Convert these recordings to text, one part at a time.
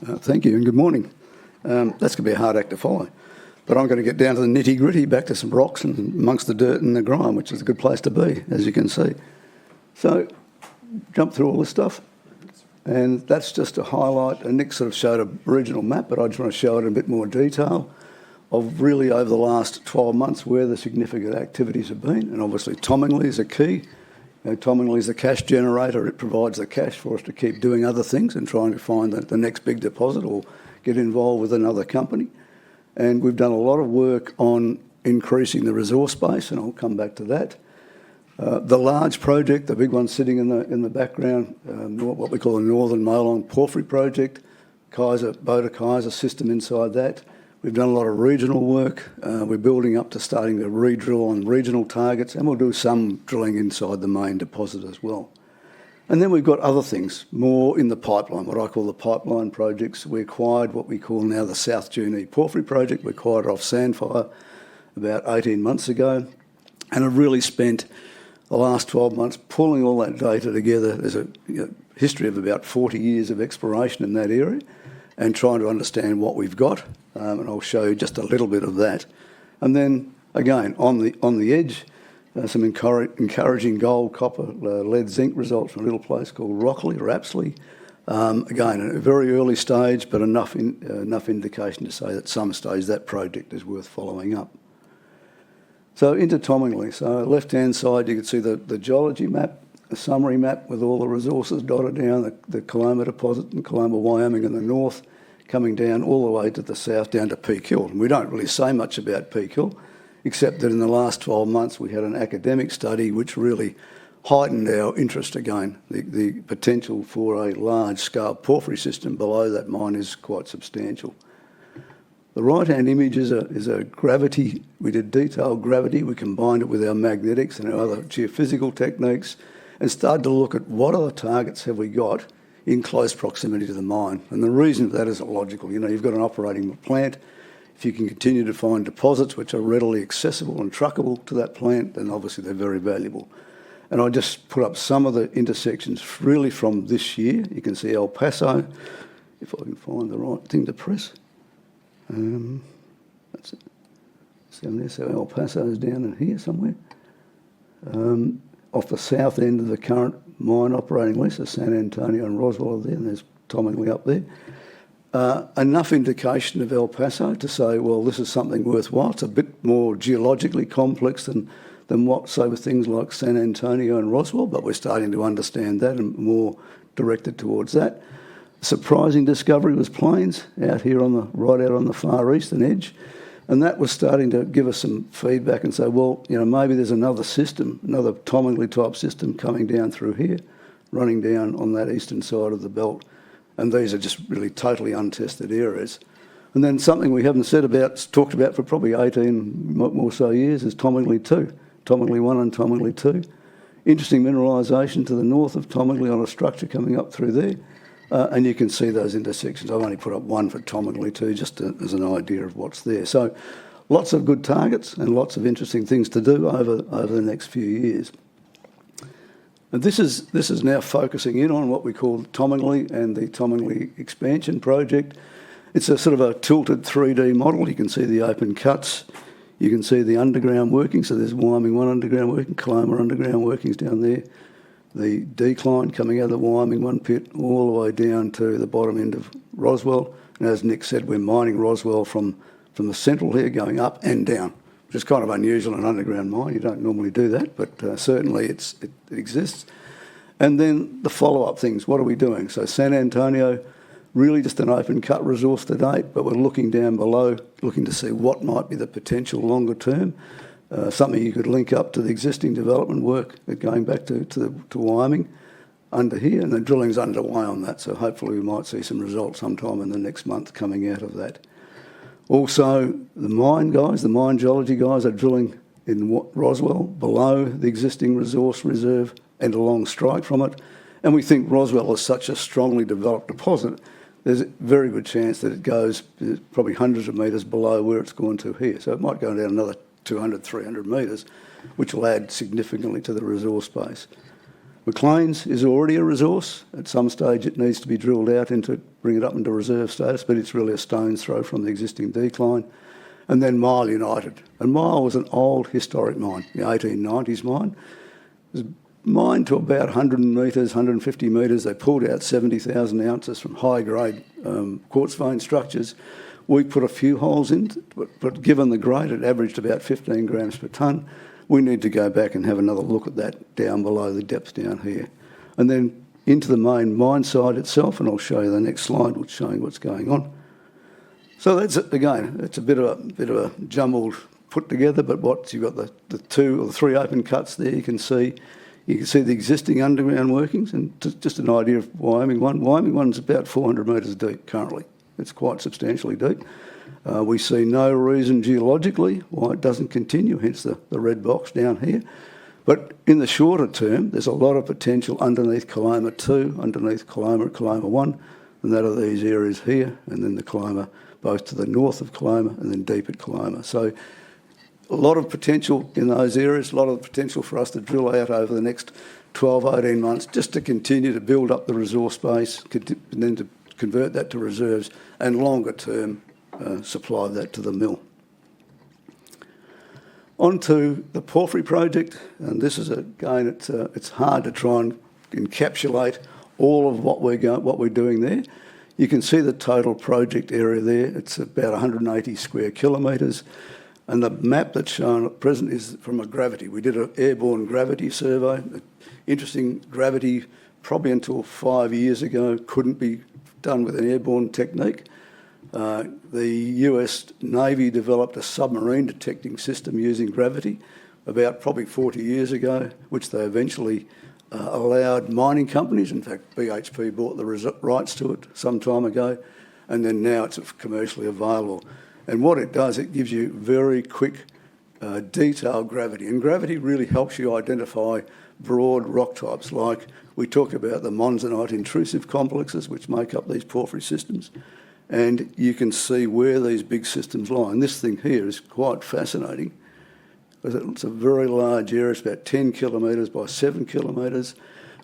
Thank you and good morning. That's going to be a hard act to follow, but I'm going to get down to the nitty-gritty, back to some rocks and amongst the dirt and the grime, which is a good place to be, as you can see. So, jump through all this stuff, and that's just to highlight, and Nick sort of showed an original map, but I just want to show it in a bit more detail of really over the last 12 months where the significant activities have been, and obviously Tomingley is a key. Tomingley is the cash generator. It provides the cash for us to keep doing other things and trying to find the next big deposit or get involved with another company. And we've done a lot of work on increasing the resource base, and I'll come back to that. The large project, the big one sitting in the background, what we call the Northern Molong Porphyry Project, Boda Kaiser system inside that. We've done a lot of regional work. We're building up to starting to re-drill on regional targets, and we'll do some drilling inside the main deposit as well. And then we've got other things, more in the pipeline, what I call the pipeline projects. We acquired what we call now the South Junee Porphyry Project. We acquired it off Sandfire about 18 months ago, and have really spent the last 12 months pulling all that data together. There's a history of about 40 years of exploration in that area, and trying to understand what we've got, and I'll show you just a little bit of that. And then, again, on the edge, some encouraging gold, copper, lead, zinc results from a little place called Rockley or Apsley. Again, at a very early stage, but enough indication to say that at some stage that project is worth following up. So into Tomingley. So left-hand side, you can see the geology map, a summary map with all the resources dotted down, the Coloma deposit in Coloma, Wyoming in the north, coming down all the way to the south down to Peak Hill. And we don't really say much about Peak Hill, except that in the last 12 months we had an academic study which really heightened our interest again. The potential for a large-scale porphyry system below that mine is quite substantial. The right-hand image is a gravity. We did detailed gravity. We combined it with our magnetics and our other geophysical techniques, and started to look at what other targets have we got in close proximity to the mine. And the reason for that isn't logical. You've got an operating plant. If you can continue to find deposits which are readily accessible and truckable to that plant, then obviously they're very valuable. And I just put up some of the intersections really from this year. You can see El Paso, if I can find the right thing to press. That's it. So El Paso is down in here somewhere. Off the south end of the current mine operating lease, San Antonio and Roswell are there, and there's Tomingley up there. Enough indication of El Paso to say, well, this is something worthwhile. It's a bit more geologically complex than what, say, with things like San Antonio and Roswell, but we're starting to understand that and more directed towards that. Surprising discovery was Plains out here right out on the far eastern edge. And that was starting to give us some feedback and say, well, maybe there's another system, another Tomingley type system coming down through here, running down on that eastern side of the belt. And these are just really totally untested areas. And then something we haven't talked about for probably 18 more so years is Tomingley 2, Tomingley 1 and Tomingley 2. Interesting mineralisation to the north of Tomingley on a structure coming up through there. And you can see those intersections. I've only put up one for Tomingley 2 just as an idea of what's there. So lots of good targets and lots of interesting things to do over the next few years. And this is now focusing in on what we call Tomingley and the Tomingley expansion project. It's a sort of a tilted 3D model. You can see the open cuts. You can see the underground workings. So there's Wyoming 1 underground working, Coloma underground workings down there. The decline coming out of the Wyoming 1 pit all the way down to the bottom end of Roswell. And as Nick said, we're mining Roswell from the central here going up and down, which is kind of unusual in an underground mine. You don't normally do that, but certainly it exists. And then the follow-up things, what are we doing? So San Antonio, really just an open cut resource to date, but we're looking down below, looking to see what might be the potential longer term. Something you could link up to the existing development work going back to Wyoming under here, and the drilling's underway on that, so hopefully we might see some results sometime in the next month coming out of that. Also, the mine geology guys are drilling in Roswell below the existing resource reserve and along strike from it, and we think Roswell is such a strongly developed deposit, there's a very good chance that it goes probably hundreds of metres below where it's gone to here, so it might go down another 200, 300 metres, which will add significantly to the resource base. Maclean's is already a resource. At some stage it needs to be drilled out into bring it up into reserve status, but it's really a stone's throw from the existing decline. And then Mile United. And Mile was an old historic mine, the 1890s mine. It was mined to about 100 metres, 150 metres. They pulled out 70,000 ounces from high-grade quartz vein structures. We put a few holes in, but given the grade, it averaged about 15 grams per tonne. We need to go back and have another look at that down below the depth down here. And then into the main mine site itself, and I'll show you the next slide, which is showing what's going on. So that's it again. It's a bit of a jumbled put together, but you've got the two or the three open cuts there. You can see the existing underground workings, and just an idea of Wyoming one. Wyoming one's about 400 metres deep currently. It's quite substantially deep. We see no reason geologically why it doesn't continue, hence the red box down here. But in the shorter term, there's a lot of potential underneath Coloma 2, underneath Coloma 1, and that are these areas here, and then the Coloma both to the north of Coloma and then deep at Coloma. So a lot of potential in those areas, a lot of potential for us to drill out over the next 12, 18 months just to continue to build up the resource base and then to convert that to reserves and longer term supply that to the mill. On to the Porphyry project, and this is again, it's hard to try and encapsulate all of what we're doing there. You can see the total project area there. It's about 180 square kilometres. And the map that's shown at present is from a gravity. We did an airborne gravity survey. Interesting, gravity probably until 5 years ago couldn't be done with an airborne technique. The US Navy developed a submarine detecting system using gravity about probably 40 years ago, which they eventually allowed mining companies. In fact, BHP bought the rights to it some time ago, and then now it's commercially available. And what it does, it gives you very quick, detailed gravity. And gravity really helps you identify broad rock types, like we talked about the monzonite intrusive complexes, which make up these porphyry systems. And you can see where these big systems lie. And this thing here is quite fascinating. It's a very large area. It's about 10 kilometres by 7 kilometres.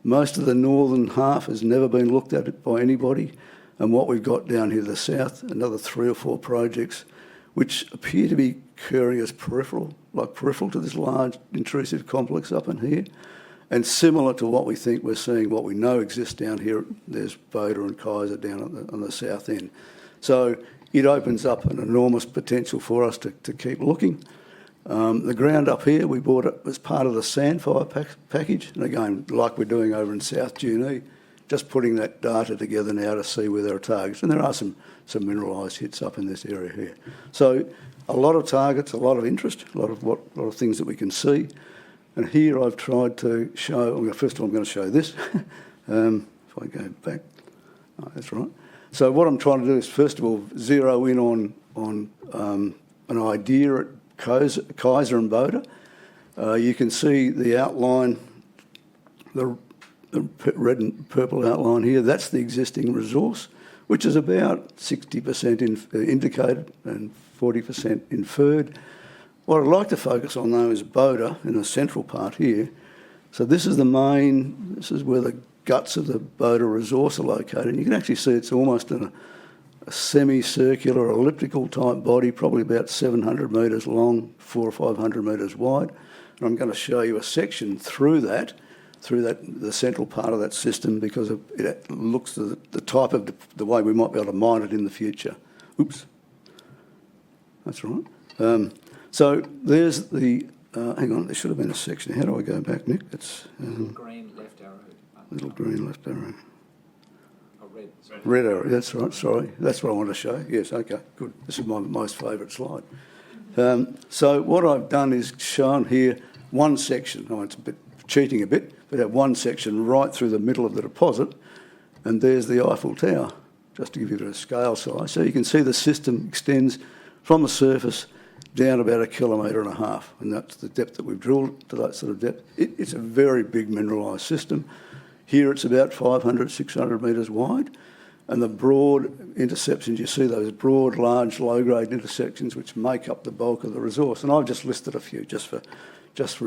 Most of the northern half has never been looked at by anybody. And what we've got down here to the south, another 3 or 4 projects, which appear to be occurring as peripheral to this large intrusive complex up in here. And similar to what we think we're seeing, what we know exists down here, there's Boda and Kaiser down on the south end. So it opens up an enormous potential for us to keep looking. The ground up here, we bought it as part of the Sandfire package. And again, like we're doing over in South Junee, just putting that data together now to see where there are targets. And there are some mineralised hits up in this area here. So a lot of targets, a lot of interest, a lot of things that we can see. And here I've tried to show, first of all I'm going to show this. If I go back, that's right. So what I'm trying to do is first of all zero in on an idea at Kaiser and Boda. You can see the outline, the red and purple outline here. That's the existing resource, which is about 60% indicated and 40% inferred. What I'd like to focus on though is Boda in the central part here. So this is where the guts of the Boda resource are located. And you can actually see it's almost in a semicircular elliptical type body, probably about 700 metres long, 400 or 500 metres wide. And I'm going to show you a section through the central part of that system, because it looks the type of the way we might be able to mine it in the future. Oops, that's right. So there's the, hang on, there should have been a section. How do I go back, Nick? It's little green left arrow. Little green left arrow. Oh, red. Red arrow, that's right, sorry. That's what I want to show. Yes, okay, good. This is my most favourite slide. So what I've done is shown here one section. Oh, it's a bit cheating a bit, but have one section right through the middle of the deposit, and there's the Eiffel Tower, just to give you a bit of scale size. So you can see the system extends from the surface down about 1.5 kilometres, and that's the depth that we've drilled to that sort of depth. It's a very big mineralised system. Here it's about 500, 600 metres wide, and the broad intersections, you see those broad, large, low-grade intersections which make up the bulk of the resource. And I've just listed a few just for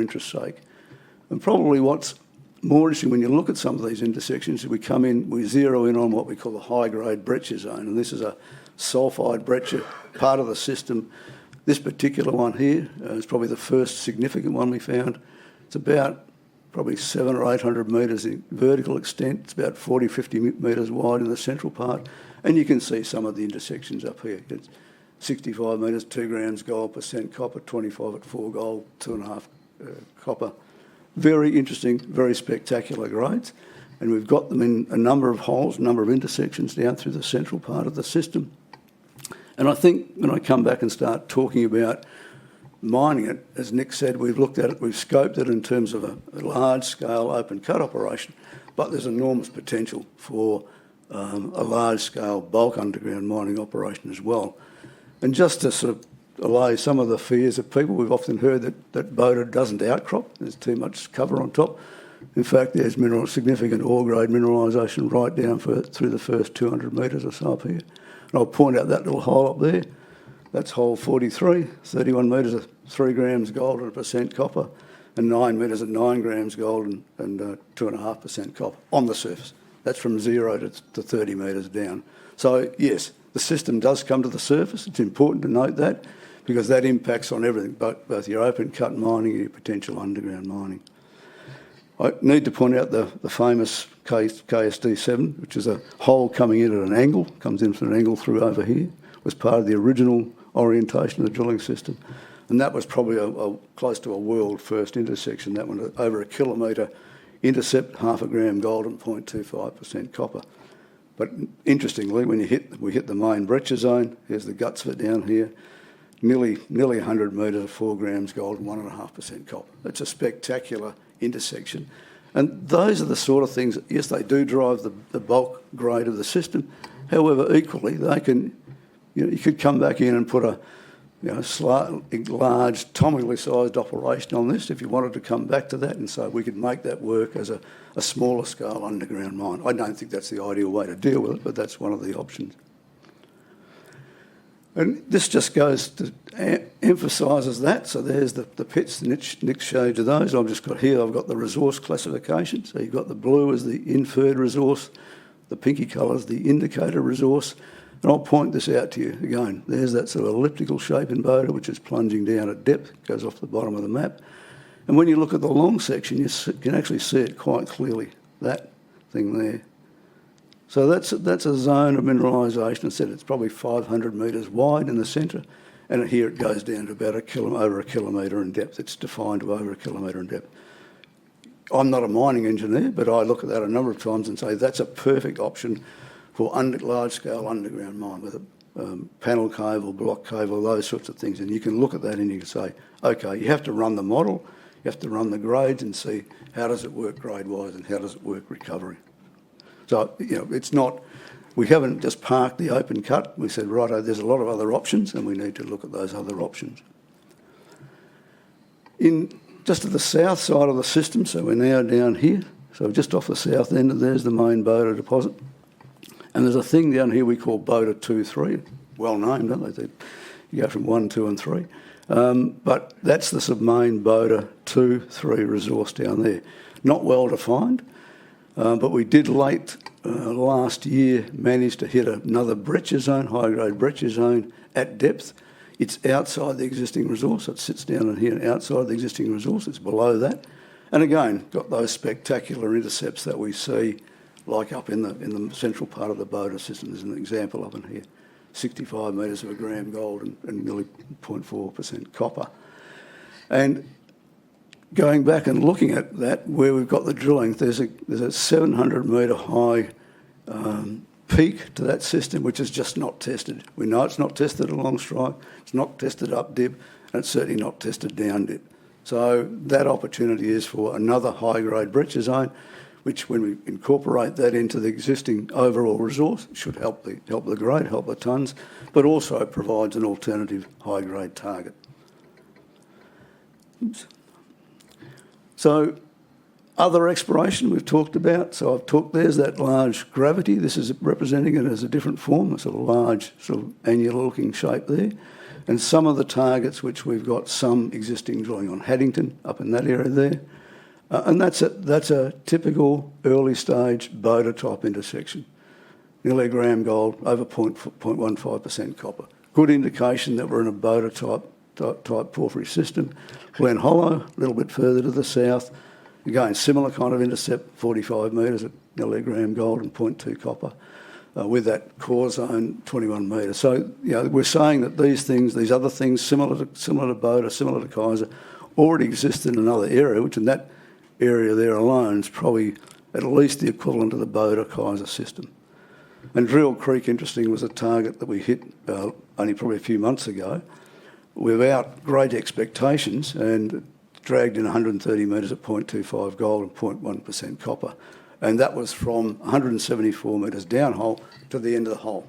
interest's sake. And probably what's more interesting when you look at some of these intersections, we zero in on what we call the high-grade breccia zone, and this is a sulphide breccia, part of the system. This particular one here is probably the first significant one we found. It's about probably 700 or 800 metres in vertical extent. It's about 40, 50 metres wide in the central part, and you can see some of the intersections up here. It's 65 metres, 2 grams gold, % copper, 25 at 4 gold, 2.5 copper. Very interesting, very spectacular grades. And we've got them in a number of holes, a number of intersections down through the central part of the system. And I think when I come back and start talking about mining it, as Nick said, we've looked at it, we've scoped it in terms of a large-scale open cut operation, but there's enormous potential for a large-scale bulk underground mining operation as well. And just to sort of allay some of the fears of people, we've often heard that Boda doesn't outcrop, there's too much cover on top. In fact, there's significant ore-grade mineralisation right down through the first 200 metres or so up here. And I'll point out that little hole up there. That's hole 43, 31 metres of 3 grams gold and % copper, and 9 metres at 9 grams gold and 2.5% copper on the surface. That's from 0 to 30 metres down. So, yes, the system does come to the surface. It's important to note that because that impacts on everything, both your open cut mining and your potential underground mining. I need to point out the famous KSD7, which is a hole coming in at an angle, comes in from an angle through over here, was part of the original orientation of the drilling system. And that was probably close to a world first intersection. That one, over a kilometre intercept, 0.5 gram gold and 0.25% copper. But interestingly, when we hit the main breccia zone, here's the guts of it down here, nearly 100 metres of 4 grams gold and 1.5% copper. It's a spectacular intersection. And those are the sort of things, yes, they do drive the bulk grade of the system. However, equally, they can, you could come back in and put a slightly large, atomically sized operation on this if you wanted to come back to that, and so we could make that work as a smaller scale underground mine. I don't think that's the ideal way to deal with it, but that's one of the options. And this just goes to emphasises that. So there's the pits, Nick showed you those. I've got the resource classification. So you've got the blue as the inferred resource, the pinky colour is the indicator resource. And I'll point this out to you again. There's that sort of elliptical shape in Boda, which is plunging down at depth, goes off the bottom of the map. And when you look at the long section, you can actually see it quite clearly, that thing there. So that's a zone of mineralisation. I said it's probably 500 metres wide in the centre, and here it goes down to about over a kilometre in depth. It's defined to over a kilometre in depth. I'm not a mining engineer, but I look at that a number of times and say that's a perfect option for large-scale underground mine with a panel cave or block cave or those sorts of things. And you can look at that and you can say, okay, you have to run the model, you have to run the grades and see how does it work grade-wise and how does it work recovery. So, it's not, we haven't just parked the open cut. We said, righto, there's a lot of other options and we need to look at those other options. Just to the south side of the system, so we're now down here, so just off the south end, there's the main Boda deposit. And there's a thing down here we call Boda 2, 3, well known, don't they? You go from 1, 2 and 3. But that's the sort of main Boda 2, 3 resource down there. Not well defined, but we did late last year manage to hit another breccia zone, high-grade breccia zone at depth. It's outside the existing resource. It sits down in here outside the existing resource. It's below that. And again, got those spectacular intercepts that we see like up in the central part of the Boda system. There's an example of it here. 65 metres of a gram gold and nearly 0.4% copper. And going back and looking at that, where we've got the drilling, there's a 700 metre high peak to that system, which is just not tested. We know it's not tested along strike, it's not tested up dip, and it's certainly not tested down dip. So that opportunity is for another high-grade breccia zone, which when we incorporate that into the existing overall resource, should help the grade, help the tonnes, but also provides an alternative high-grade target. Oops. So other exploration we've talked about. So there's that large gravity. This is representing it as a different form, a sort of large, sort of annular-looking shape there. And some of the targets which we've got some existing drilling on, Haddington, up in that area there. And that's a typical early stage Boda type intersection. Nearly a gram gold, over 0.15% copper. Good indication that we're in a Boda type porphyry system. Glen Hollow, a little bit further to the south. Again, similar kind of intercept, 45 metres at nearly a gram gold and 0.2 copper. With that core zone, 21 metres. So, we're saying that these other things, similar to Boda, similar to Kaiser, already exist in another area, which in that area there alone is probably at least the equivalent of the Boda-Kaiser system. And Drill Creek, interesting, was a target that we hit only probably a few months ago without great expectations and dragged in 130 metres at 0.25 gold and 0.1% copper. And that was from 174 metres downhole to the end of the hole.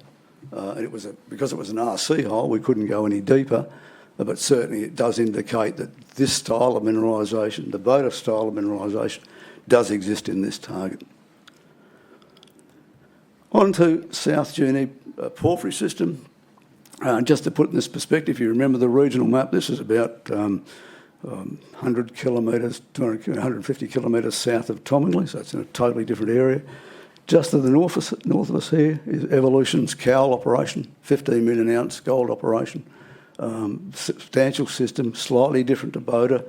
And because it was an RC hole, we couldn't go any deeper, but certainly it does indicate that this style of mineralisation, the Boda style of mineralisation, does exist in this target. On to South Junee porphyry system. Just to put in this perspective, you remember the regional map, this is about 100 kilometres, 150 kilometres south of Tomingley, so it's in a totally different area. Just to the north of us here is Evolution's Cowell operation, 15 million ounce gold operation. Substantial system, slightly different to Boda.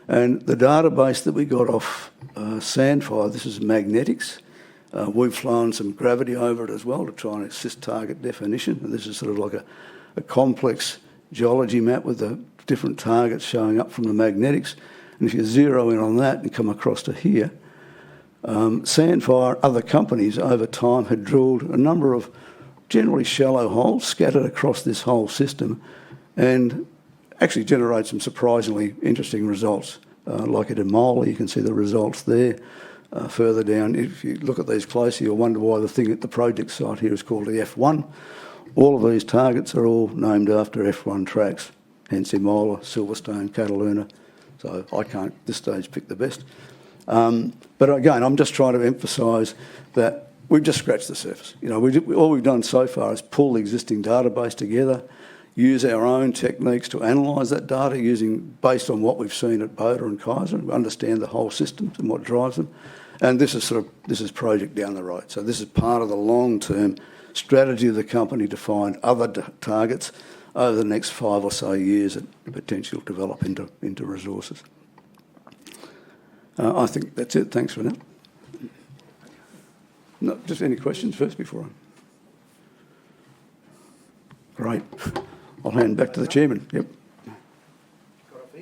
And the database that we got off Sandfire, this is magnetics. We've flown some gravity over it as well to try and assist target definition. And this is sort of like a complex geology map with the different targets showing up from the magnetics. And if you zero in on that and come across to here, Sandfire, other companies over time had drilled a number of generally shallow holes scattered across this whole system and actually generate some surprisingly interesting results. Like at Emola, you can see the results there. Further down, if you look at these closely, you'll wonder why the thing at the project site here is called the F1. All of these targets are all named after F1 tracks, hence Emola, Silverstone, Cataluna. So I can't at this stage pick the best. But again, I'm just trying to emphasise that we've just scratched the surface. All we've done so far is pull the existing database together, use our own techniques to analyse that data based on what we've seen at Boda and Kaiser, understand the whole systems and what drives them. And this is project down the road. So this is part of the long-term strategy of the company to find other targets over the next 5 or so years that potentially develop into resources. I think that's it. Thanks for that. No, just any questions first before I... Great. I'll hand back to the chairman. Yep.